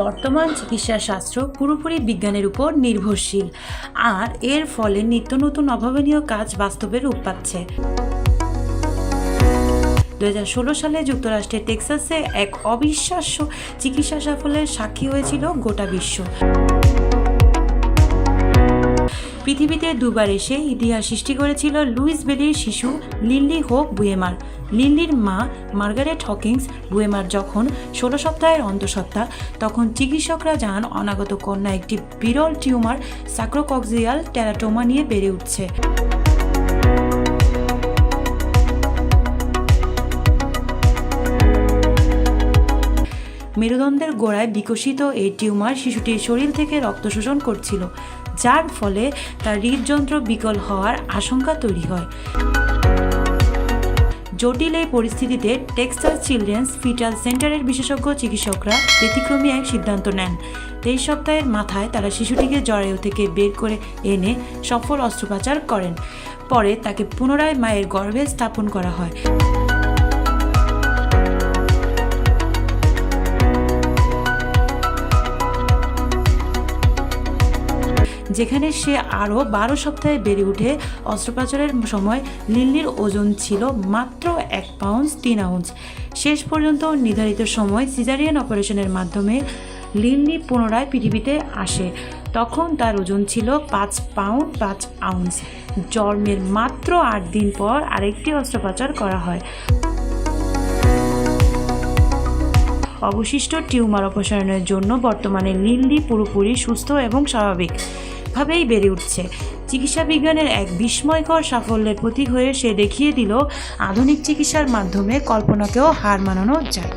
বর্তমান চিকিৎসা শাস্ত্র পুরোপুরি বিজ্ঞানের উপর নির্ভরশীল, আর এর ফলে নিত্য নতুন অভাবনীয় কাজ বাস্তবে রূপ পাচ্ছে। 2016 সালে যুক্তরাষ্ট্রের টেক্সাসে এক অবিশ্বাস্য চিকিৎসা সাফল্যের সাক্ষী হয়েছিল গোটা বিশ্ব। পৃথিবীতে দুবার এসে ইতিহাস সৃষ্টি করেছিল লুইস বেলির শিশু লিনলি হোপ বুয়েমার। লিনলির মা মার্গারেট হকিন্স বুয়েমার যখন 16 সপ্তাহের অন্তঃসত্ত্বা, তখন চিকিৎসকরা জানান অনাগত কন্যা একটি বিরল টিউমার স্যাক্রোকক্সিয়াল টেরাটোমা নিয়ে বেড়ে উঠছে। মেরুদণ্ডের গোড়ায় বিকশিত এই টিউমার শিশুটির শরীর থেকে রক্ত শোষণ করছিল, যার ফলে তার হৃদযন্ত্র বিকল হওয়ার আশঙ্কা তৈরি হয়। জটিল এই পরিস্থিতিতে টেক্সাস চিলড্রেন্স ফিটাল সেন্টারের বিশেষজ্ঞ চিকিৎসকরা ব্যতিক্রমী এক সিদ্ধান্ত নেন। 23 সপ্তাহের মাথায় তারা শিশুটিকে জরায়ু থেকে বের করে এনে সফল অস্ত্রোপচার করেন। পরে তাকে পুনরায় মায়ের গর্ভে স্থাপন করা হয়। যেখানে সে আরও 12 সপ্তাহে বেড়ে উঠে। অস্ত্রোপচারের সময় লিনলির ওজন ছিল মাত্র 1 পাউন্ড 3 আউন্স। শেষ পর্যন্ত নির্ধারিত সময় সিজারিয়ান অপারেশনের মাধ্যমে লিনলি পুনরায় পৃথিবীতে আসে। তখন তার ওজন ছিল 5 পাউন্ড 5 আউন্স। জন্মের মাত্র 8 দিন পর আরেকটি অস্ত্রোপচার করা হয়। অবশিষ্ট টিউমার অপসারণের জন্য বর্তমানে লিনলি পুরোপুরি সুস্থ এবং স্বাভাবিকভাবেই বেড়ে উঠছে। চিকিৎসা বিজ্ঞানের এক বিস্ময়কর সাফল্যের প্রতীক হয়ে সে দেখিয়ে দিল আধুনিক চিকিৎসার মাধ্যমে কল্পনাকেও হার মানানো যায়।